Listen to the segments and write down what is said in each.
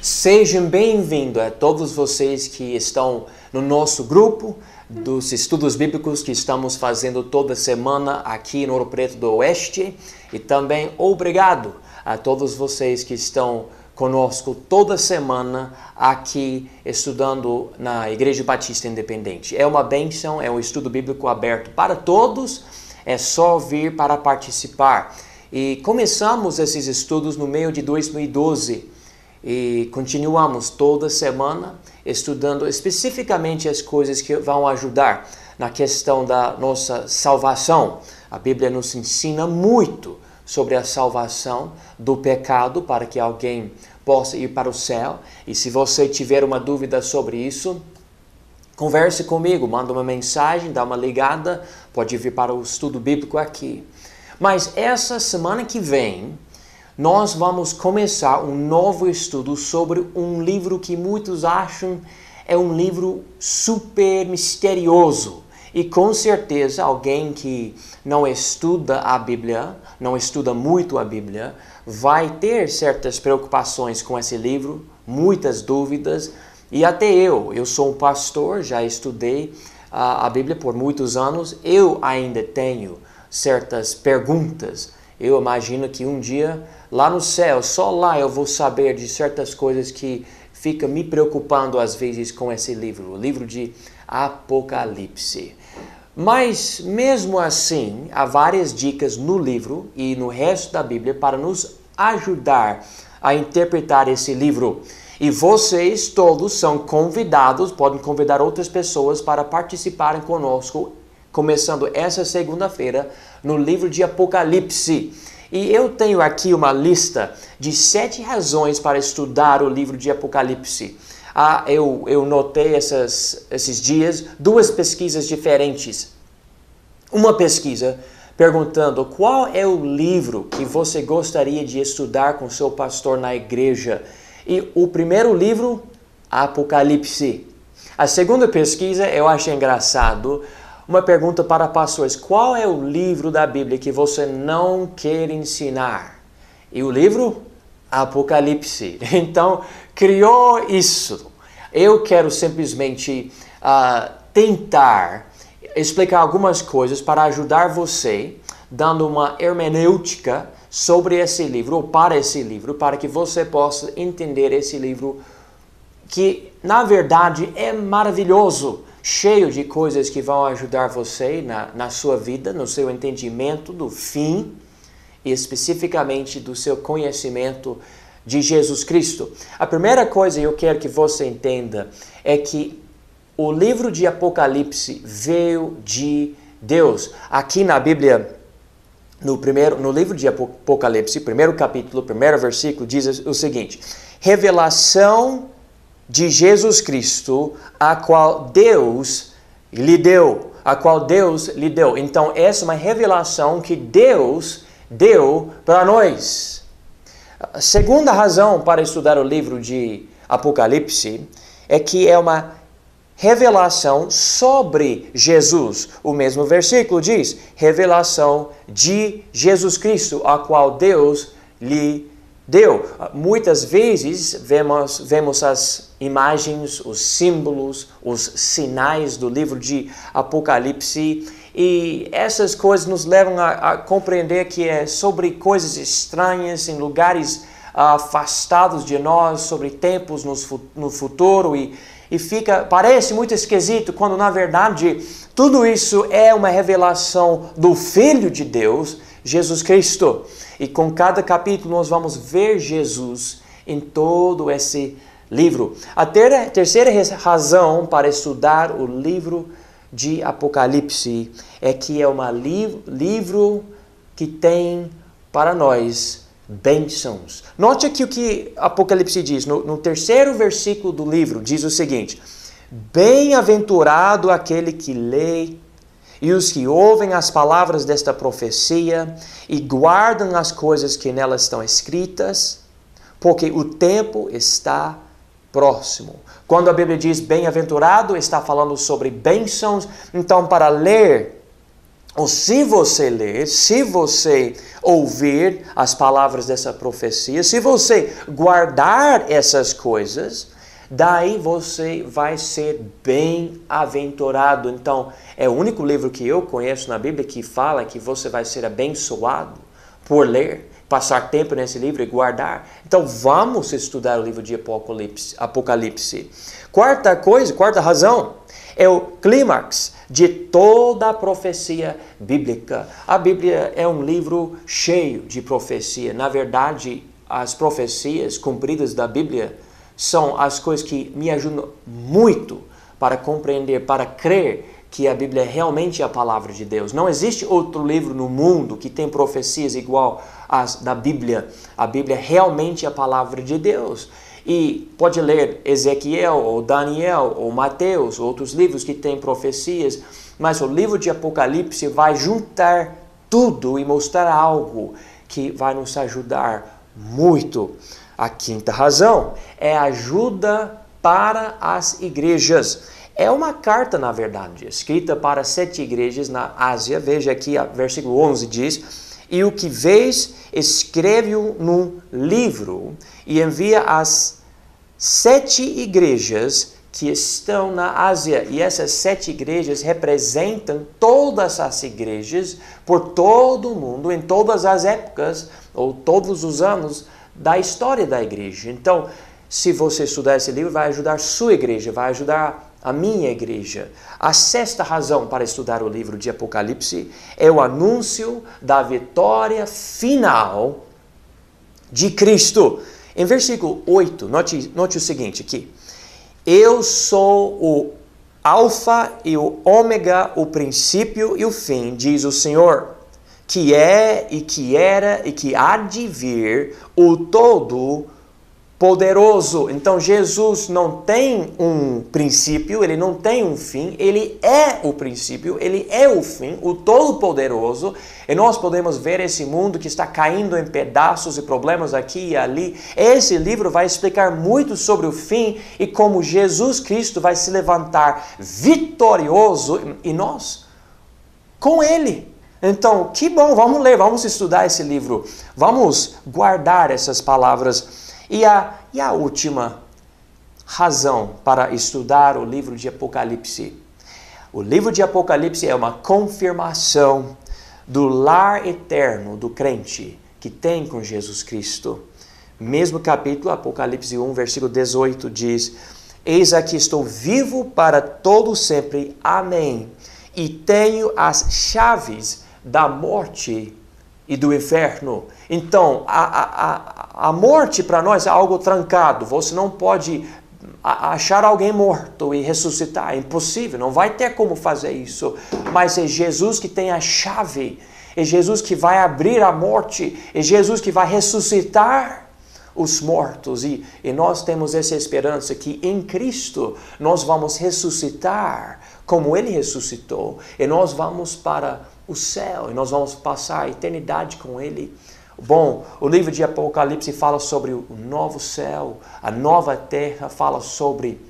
Sejam bem-vindos a todos vocês que estão no nosso grupo dos estudos bíblicos que estamos fazendo toda semana aqui no Ouro Preto do Oeste. E também obrigado a todos vocês que estão conosco toda semana aqui estudando na Igreja Batista Independente. É uma bênção, é um estudo bíblico aberto para todos, é só vir para participar. E começamos esses estudos no meio de 2012 e continuamos toda semana estudando especificamente as coisas que vão ajudar na questão da nossa salvação. A Bíblia nos ensina muito sobre a salvação do pecado para que alguém possa ir para o céu. E se você tiver uma dúvida sobre isso, converse comigo, manda uma mensagem, dá uma ligada, pode vir para o estudo bíblico aqui. Mas essa semana que vem, nós vamos começar um novo estudo sobre um livro que muitos acham é um livro super misterioso. E com certeza alguém que não estuda a Bíblia, não estuda muito a Bíblia, vai ter certas preocupações com esse livro, muitas dúvidas. E até eu sou um pastor, já estudei a Bíblia por muitos anos, eu ainda tenho certas perguntas. Eu imagino que um dia, lá no céu, só lá eu vou saber de certas coisas que ficam me preocupando às vezes com esse livro, o livro de Apocalipse. Mas, mesmo assim, há várias dicas no livro e no resto da Bíblia para nos ajudar a interpretar esse livro. E vocês todos são convidados, podem convidar outras pessoas para participarem conosco, começando essa segunda-feira, no livro de Apocalipse. E eu tenho aqui uma lista de 7 razões para estudar o livro de Apocalipse. Eu notei esses dias 2 pesquisas diferentes. Uma pesquisa perguntando qual é o livro que você gostaria de estudar com seu pastor na igreja. E o primeiro livro, Apocalipse. A segunda pesquisa, eu achei engraçado, uma pergunta para pastores: qual é o livro da Bíblia que você não quer ensinar? E o livro? Apocalipse. Então, criou isso. Eu quero simplesmente tentar explicar algumas coisas para ajudar você, dando uma hermenêutica sobre esse livro, ou para esse livro, para que você possa entender esse livro que, na verdade, é maravilhoso, cheio de coisas que vão ajudar você na sua vida, no seu entendimento do fim e especificamente do seu conhecimento de Jesus Cristo. A primeira coisa que eu quero que você entenda é que o livro de Apocalipse veio de Deus. Aqui na Bíblia, no livro de Apocalipse, primeiro capítulo, primeiro versículo, diz o seguinte: revelação de Jesus Cristo, a qual Deus lhe deu. Então, essa é uma revelação que Deus deu para nós. A segunda razão para estudar o livro de Apocalipse é que é uma revelação sobre Jesus. O mesmo versículo diz: revelação de Jesus Cristo, a qual Deus lhe deu. Muitas vezes vemos as imagens, os símbolos, os sinais do livro de Apocalipse, e essas coisas nos levam a compreender que é sobre coisas estranhas em lugares afastados de nós, sobre tempos no futuro, e parece muito esquisito quando na verdade tudo isso é uma revelação do Filho de Deus, Jesus Cristo. E com cada capítulo nós vamos ver Jesus em todo esse livro. A terceira razão para estudar o livro de Apocalipse é que é um livro que tem para nós bênçãos. Note aqui o que Apocalipse diz. No terceiro versículo do livro diz o seguinte: bem-aventurado aquele que lê e os que ouvem as palavras desta profecia e guardam as coisas que nelas estão escritas, porque o tempo está próximo. Quando a Bíblia diz bem-aventurado, está falando sobre bênçãos. Então, para ler Ou se você ler, se você ouvir as palavras dessa profecia, se você guardar essas coisas, daí você vai ser bem-aventurado. Então, é o único livro que eu conheço na Bíblia que fala que você vai ser abençoado por ler, passar tempo nesse livro e guardar. Então, vamos estudar o livro de Apocalipse. Quarta razão, é o clímax de toda a profecia bíblica. A Bíblia é um livro cheio de profecia. Na verdade, as profecias cumpridas da Bíblia são as coisas que me ajudam muito para compreender, para crer que a Bíblia é realmente a palavra de Deus. Não existe outro livro no mundo que tem profecias igual às da Bíblia. A Bíblia é realmente a palavra de Deus. E pode ler Ezequiel, ou Daniel, ou Mateus, outros livros que têm profecias, mas o livro de Apocalipse vai juntar tudo e mostrar algo que vai nos ajudar muito. A quinta razão é ajuda para as igrejas. É uma carta, na verdade, escrita para 7 igrejas na Ásia. Veja aqui, versículo 11 diz: "E o que vês, escreve-o num livro e envia às 7 igrejas que estão na Ásia." E essas 7 igrejas representam todas as igrejas por todo o mundo, em todas as épocas, ou todos os anos da história da igreja. Então, se você estudar esse livro, vai ajudar sua igreja, vai ajudar a minha igreja. A sexta razão para estudar o livro de Apocalipse é o anúncio da vitória final de Cristo. Em versículo 8, note o seguinte aqui: "Eu sou o Alfa e o Ômega, o princípio e o fim, diz o Senhor, que é e que era e que há de vir, o Todo-Poderoso." Então, Jesus não tem um princípio, ele não tem um fim, ele é o princípio, ele é o fim, o Todo-Poderoso. E nós podemos ver esse mundo que está caindo em pedaços e problemas aqui e ali. Esse livro vai explicar muito sobre o fim e como Jesus Cristo vai se levantar vitorioso e nós com ele. Então, que bom, vamos ler, vamos estudar esse livro, vamos guardar essas palavras. E a última razão para estudar o livro de Apocalipse. O livro de Apocalipse é uma confirmação do lar eterno do crente que tem com Jesus Cristo. Mesmo capítulo, Apocalipse 1, versículo 18 diz: "Eis aqui estou vivo para todo sempre, amém, e tenho as chaves da morte e do inferno." Então, a morte para nós é algo trancado. Você não pode achar alguém morto e ressuscitar. É impossível, não vai ter como fazer isso. Mas é Jesus que tem a chave. É Jesus que vai abrir a morte. É Jesus que vai ressuscitar os mortos. E nós temos essa esperança que em Cristo nós vamos ressuscitar como Ele ressuscitou. E nós vamos para o céu, e nós vamos passar a eternidade com Ele. Bom, o livro de Apocalipse fala sobre o novo céu, a nova terra, fala sobre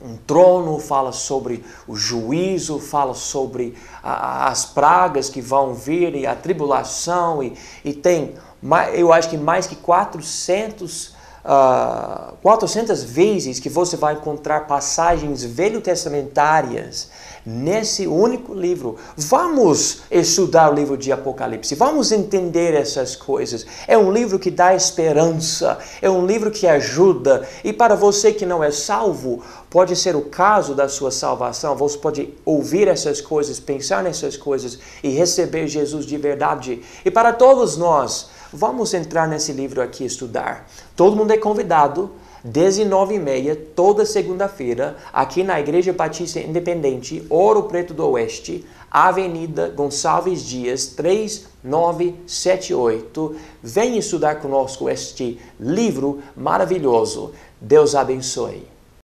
um trono, fala sobre o juízo, fala sobre as pragas que vão vir e a tribulação, e tem, eu acho que mais que 400 vezes que você vai encontrar passagens velho-testamentárias nesse único livro. Vamos estudar o livro de Apocalipse, vamos entender essas coisas. É um livro que dá esperança, é um livro que ajuda. E para você que não é salvo, pode ser o caso da sua salvação. Você pode ouvir essas coisas, pensar nessas coisas e receber Jesus de verdade. E para todos nós, vamos entrar nesse livro aqui e estudar. Todo mundo é convidado, 19h30, toda segunda-feira, aqui na Igreja Batista Independente, Ouro Preto do Oeste, Avenida Gonçalves Dias, 3978. Venha estudar conosco este livro maravilhoso. Deus abençoe.